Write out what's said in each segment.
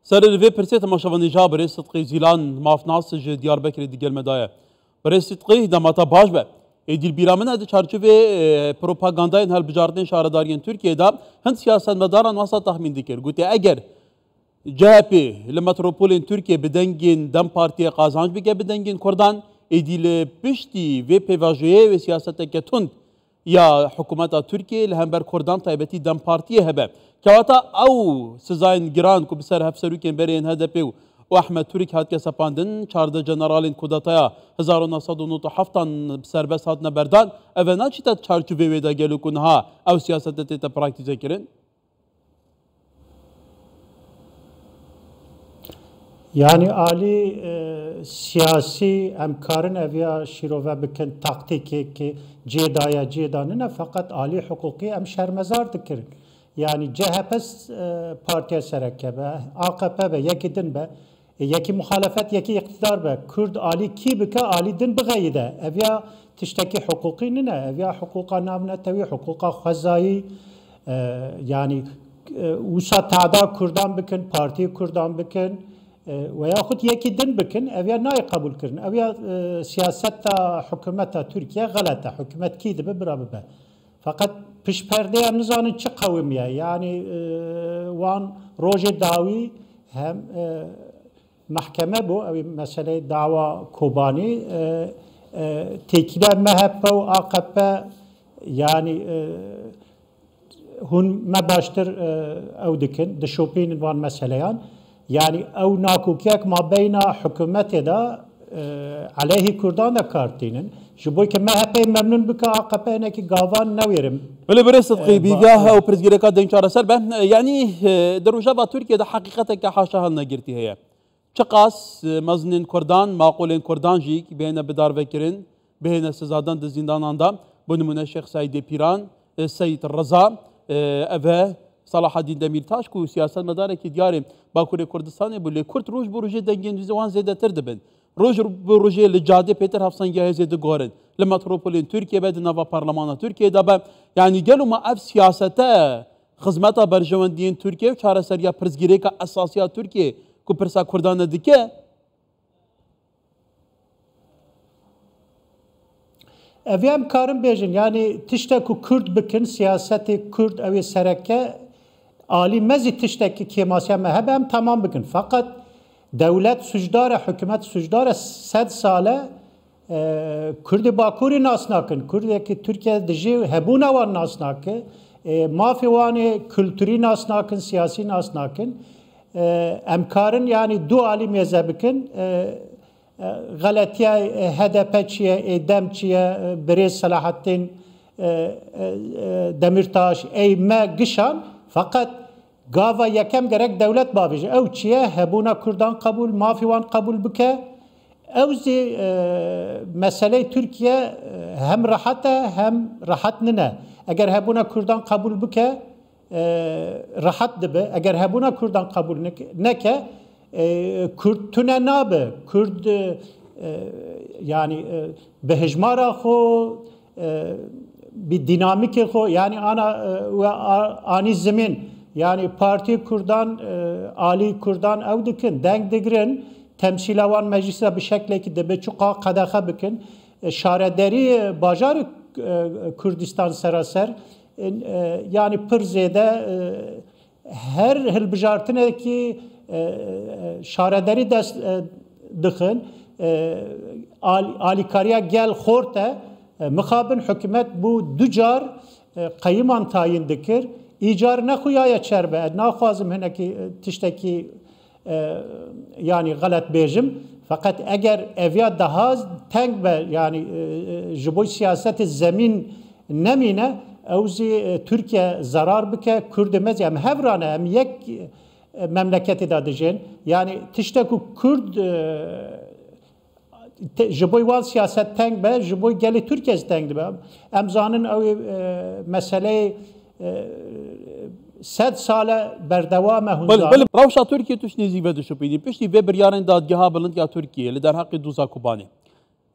سر الوی پرسیت ماشوانی جا برای صدقی زیلان مافناس ج دیاربکر دیگر مدایه برای صدقی دماتا باش به ایدیل بیرامن از چارچوب پروپاگاندای هل بجاردن شهرداریان ترکیه دا هند سیاست مداران واسه تخمین دیگر گوته اگر CHP لمتروپولین ترکیه بدنگین دم پارتی قازانج بگه بدنگین کردان ایدیل پشتی و پیواجویه و سیاست کتوند یا حکومت ترکیه لهمبر کردان تایبتی دم پارتی هبه كواتا او سزاين جيران كو بسر هفسروكين برين هدفي واحمد تورك هات كسباندن چارده جنرالين كوداتايا 1997 بسر بس هاتنا بردان اونا چيتا چارچوبه ويدا گلو كنها او سياست تيتا براكتيزه كرين Yani Ali siyasi emkarın evya şirove bikin taktiki ki cedaya cedanına fakat Ali hukuki em şermezar dikirin. Yani CHP partiye serekkebe, AKP be, yeki din be, yeki muhalefet, yeki iktidar be, Kürt Ali ki bike, Ali din bigayide. Evya tişteki hukuki nine, evya hukuka navne tevi, hukuka khazayı, yani usa ta'da Kürdan bikin, parti Kürdan bikin, veyahut yeki din bikin, evya nay kabul kirin. Evya siyasetta, hükümeta Türkiye galata, hükümet ki dibe birabe be. Fakat pişperde hem nizanın çi kavmiye yani wan roje davi hem mahkeme bu mesele dava Kobani tekile MHP ve AKP yani hun me baştır ev dikin dişopin wan meseleyan yani ev nakukiyek ma beyna hükümete da aleyhi Kürdan da kartinin جبوی که MHP memnun bika AKP ne ki gavan neverim. ولی برای صدقی بیگاه و پرزگیرکا دنچار سر به یعنی در روجا ترکیه ده حقیقتا که حاشا هل نگرتی هیا. چقاس مزنین کردان معقولین کردان جی که بهنه بدار وکرین بهنه سزادان ده زندان آندا بنمونه شیخ سعید پیران سید رضا اوه صلاح الدین دمیرتاش کو سیاست مداره که دیاریم باکور کردستان بولی کرد روز بروجه دنگین وان زیاده تر دبن. روز بروجه لجاده پیتر هفسان جاهزه دگارن لمتروپولین ترکیه بعد نوا پارلمان ترکیه دابا يعني قالوا ما اف سياسته خدمتها برجواندين تركيا وشارع سريا برزجريكا اساسيات تركيا كو برسا كردان دكه Evim karım bejin yani tişteku Kürt bikin siyaseti Kürt evi sereke ali mezi tişteki kemasya mehbem tamam bikin fakat devlet sucdara hükümet sucdara 7 sale Kürdi Bakuri nasnakın Kürdeki Türkiye diji hebuna var nasnakı mafi vani kültürü nasnakın siyasi nasnakın emkarın yani du ali mezhebikin غلطیه HDP چیه دم چیه بریز صلاحالدین دمیرتاش ای ما گشان فقط گاوا یکم گرک دولت باویج او چیه هبونا کردان قبول مافیوان قبول بکه او زی مسئله ترکیه هم راحته هم راحت نه اگر هبونا کردان قبول بکه راحت دبه اگر هبونا کردان قبول نکه Kürt tüne nabe, Kürt yani behecmara xo bir dinamik xo yani ana ve ani zemin yani parti Kürdan Ali Kürdan ev dikin denk digirin temsilavan meclise bir şekilde ki de beçuqa qadaxa bikin şarederi bajar Kürdistan seraser yani pirzede her hilbijartine ki şarederi dest dixin alikariya gel xorte mixabin hükümet bu ducar qayıman tayin dikir icar nexuyaya çerbe naxwazim hineki tişteki yani galet bejim fakat eğer evya daha teng be yani jiboy siyaseti zemin nemine evzi Türkiye zarar bike Kürdemez yani hevrane hem yek memleketi da dijin yani tişteku Kürt jiboy wan siyaset teng be jiboy geli Türkiye teng be emzanın o meseleyi 7 sale berdewame hunzan روشا تركيا توش نزي بدو شوبيدي بشتي ويبر يارن دادگاه بلند يا تركيا لدر حق دوزا كوباني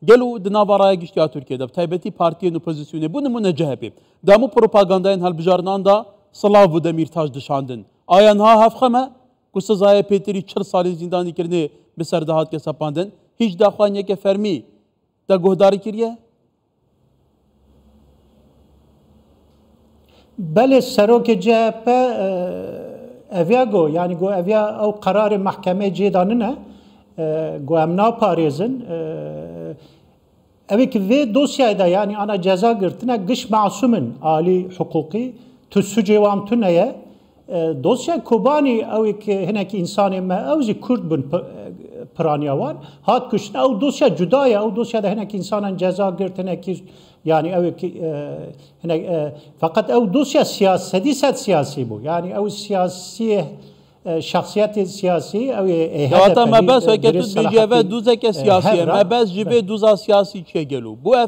گلو دنابارaya گشت ya Türkiye'de taybeti partiyen opozisyonu bu numune CHP damu propagandayın hal bijarnan da Slavu Demirtaş dışandın ayan ha hafxame ku sezaya pêtirî 40 salî zîndanîkirinê bi ser de hatiye sepandin, hiç daxwaniyeke fermî te guhdarî kiriye? Belê serokê CHP eviya got, yani got eviya ew qerarê mehkemeyê cêdanine, got em naparêzin. Evê ki vê dosyayê de yani ana ceza girtine giş masûmin alî hukukî tu sucê wan tune ye. Dosya Kobanî ew ki hinekî insanê me ew jî Kurd bin piraniya wan hat kuştin. Ew dosya cuda ye. Ew dosyada hinekî insanan ceza girt hinekî yani ew ki fakat ew dosya siyasî set siyasî bû. Yani ew siyasî şahsiyetê siyasî ew ê Kewata me bes weke tu bêjî ev dûzeke siyasî ye. Me bes ji vê dûza siyasî çê gelo. Bu ev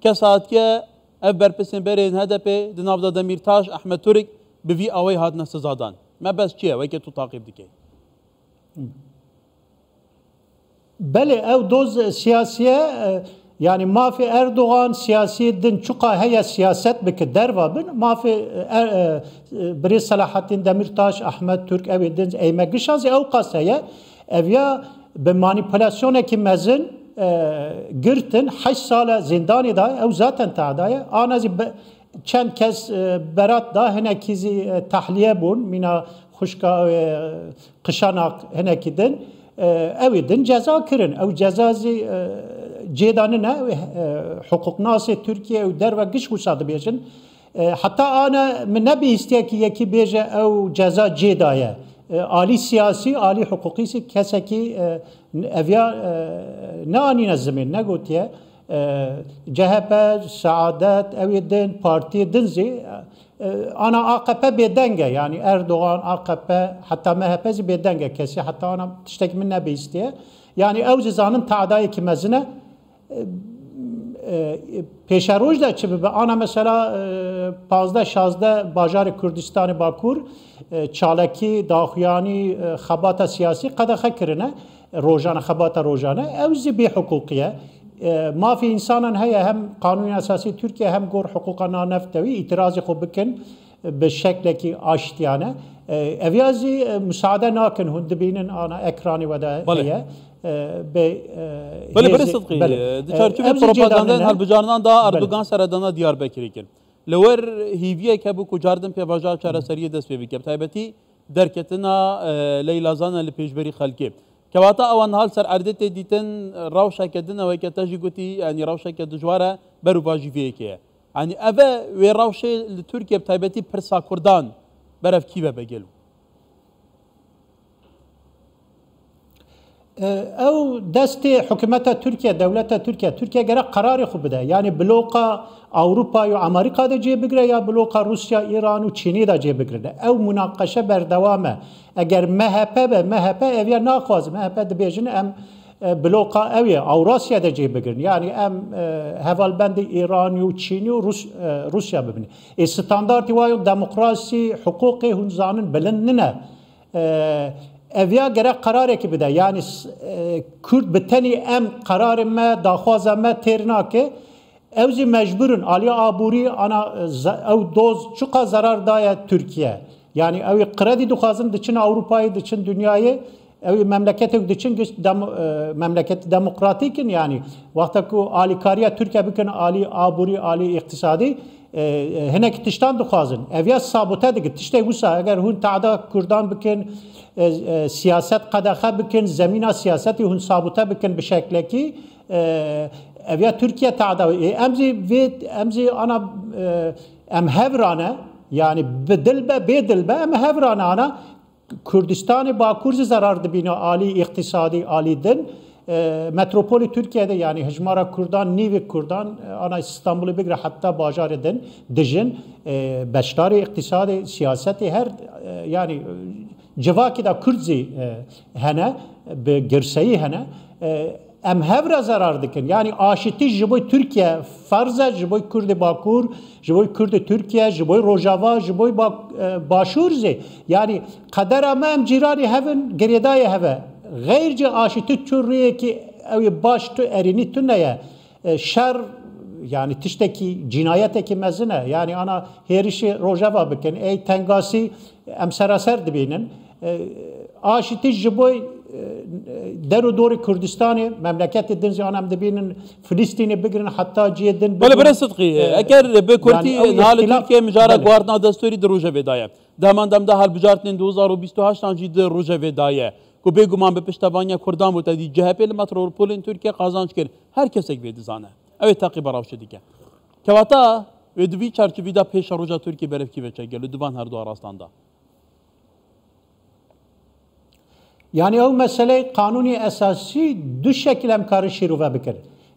kes hatiye ev berpirsênberên HDP di nav da Demirtaş, Ahmed Turik bi vî awayê hatine sezadan. Me bes çi ye weke tu taqîb dike? Belê ew doz siyasiye yani mafê Erdoğan siyasî din çuqa heye siyaset bike derva bin mafê birê Selahattin Demirtaş, Ahmed Türk ew din eyme gişazî ew qas heye ev ya bi manipülasyonekî mezin girtin 8 sala zindanê da ew zaten teadaye anazî çend kes berat da hinekî zî tahliye bûn mîna xuşka qişanak hinekî din ew din ceza kirin ew ceza zî cêdanine hukuknasê Türkiye ew derve giş wisa dibêjin heta ana min nebihîstiyekî yekî bêje ew ceza cêdaye alî siyasî alî hukukî kesekî eviya neanîne zimên negotiye CHP, Saadet, ew din partiyê din zî ana AKP bêdenge yani Erdoğan, AKP hatta MHP zî bêdenge kesî hatta ana tiştekî min nebihîstiye yani ew zî zanin teadayekî mezin e pêşeroj de çi bibe ana mesela 15-16 bajarê Kurdistanê Bakur çalekî, daxuyanî, xebata siyasî qedexe kirine rojane xebata rojane ew zî bê hukukî mafî insanan heye hem Kanûnê Esasî Türkiye hem gor hukuka nanefte wî îtirazê xwe bikin bi şeklekî aştiyane ev ya zî müsaade nakin hûn dibînin ana ekranê we de heye Belê berê Sidqî di çarçovê propagandayên helbijarnan da Erdogan seredana Diyarbekirê kir. Li wer hîviyek hebû ku cardin pêvaja çareseriyê dest pê bike bi taybetî derketina leylazana li pêşberî xelkê. Kewata ewan hal ser erdê tê dîtin rewşeke din eweke te jî gotî yanî rewşeke dijwar e berûva jîviyekê ye. Yani ev wê rewşê li Tirkiye bi taybetî pirsa Kurdan berev kî ve begelo? ew destê hikûmeta Türkiye, devleta Türkiye gerek kararê xwe bide. Yani bloka Avrupa û Amerîka de cêbigire ya bloka Rusya, İran û Çînê de cêbigire. Ew münaqeşe berdewam e. Eger MHP be MHP ev ya naxwaz MHP dibêjin em bloka ew ye Awrasya de cêbigirin. Yani em hevalbendê İran û Çînî û Rusya bibin. Standartî wa demokrasî, hukukê hûn zanin bilind nine. Evya gerek karareke bide yani Kürt biteni em kararı me daxwaza me têrnake ew zî mecburun Aliya Aburî ana ew doz çuqa zarar daye Türkiye yani ew kredi dixwazin diçin Avrupayê diçin dünyayê ew memleketê diçin memleket demokratîkin yani wexta ku alîkariya Türkiye bikin alî Aburî alî iqtisadî hinek tiştan dixwazin evya sabote dike tiştê wisa eger hûn teada Kurdan bikin siyaset qedexe bikin zemîna siyasetî hûn sabote bikin bi şeklekî evya Türkiye teada em zî ana em hevrane yani bi dil be bê dil be em hevrane ana Kurdistanê Bakur zî zarar dibîne alî iqtisadî alî din metropolü Türkiye'de yani hejmara Kurdan, nîvê Kurdan ana İstanbul'u bigire hatta bajarê din dijin beşdarê iqtisadê siyasetê her yani civakî da Kurd zî hene bi girseyî hene em hevre zarar dikin yani aşitî ji bo Türkiye farz e ji bo Kurdê Bakur ji bo Kurdê Türkiye ji bo Rojava ji bo Başûr zê yani qedera me em cîranê hevin girêdayê heve غیرce aşitî çûriyekî ew baş tu erînî tu neye şer yani tiştekî cinayetekî mezine yani ana hêrişê Rojava bikin ey tengasî em seraser dibînin آشتی جبوی در و دور کردستان مملکت دن زیانم دبینن فلسطین بگیرن حتی جیدن ولی برای صدقی اگر به کردی نهال ترکیه مجارا گواردنا دستوری در روژه ودایه دمان دم ده هل بجارتن 2028 انجی در روژه ودایه که بگومان به پشتوانی کردان بود دی جهپل متروپولین ترکیه قازانچ کرد هر کسی که دزانه اوی تقیب راوش دیگه که واتا و دوی چرچویدا پیش روژه ترکیه برفکی بچه گلو دوان هر دو آراستاندا yani o mesele kanuni esası dü şekil emkarı şiruve bikir.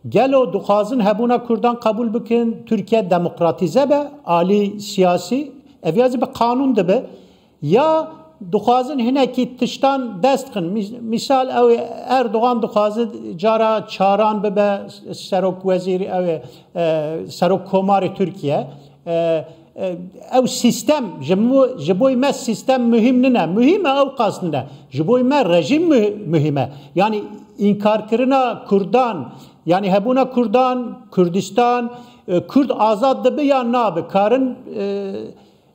Gelo dukhazın hebuna Kurdan kabul bikin Türkiye demokratize be ali siyasi eviyazı be kanun de be ya dukhazın hineki tiştan destkin misal ev Erdoğan dukhazı cara çaran be serok veziri ev serok komari Türkiye ev sistem jiboy me sistem mühim ne mühim ev kasnına jiboy me rejim mühime yani inkar kırına Kurdan yani hebuna Kurdan Kürdistan Kürt azad de be ya nabe karın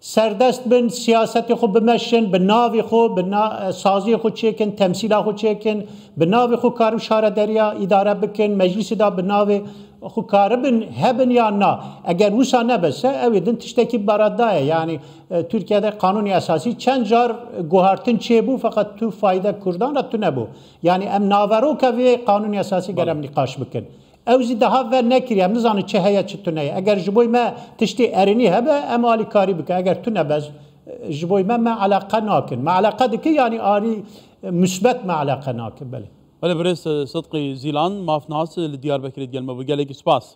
سردست بن سیاستی خو بمشن به ناوی خو به سازی خو چکن تمثیل خو چکن به ناوی خو کارم شهر دریا اداره بکن مجلس دا به ناوی خو کاربن هبن یا نه اگر وسا نبسه اویدن تشتکی برادای yani Türkiye'de kanuni esası çend jar guhartın çebu fakat tu fayda Kurdan da tu ne bu yani em navero ka ve kanuni esası gerem nikaş bikin اوزی ده ها و نکریم نزانی چه هیا چه تو نه اگر جبوی ما تشتی ارینی هبه اما علی کاری بکن اگر تو نبز جبوی ما علاقه ناکن ما علاقه دکی یعنی آری مثبت ما علاقه ناکن بله ولی برای صدقی زیلان مافناس دیار بکرید گلمه بگله کی سپاس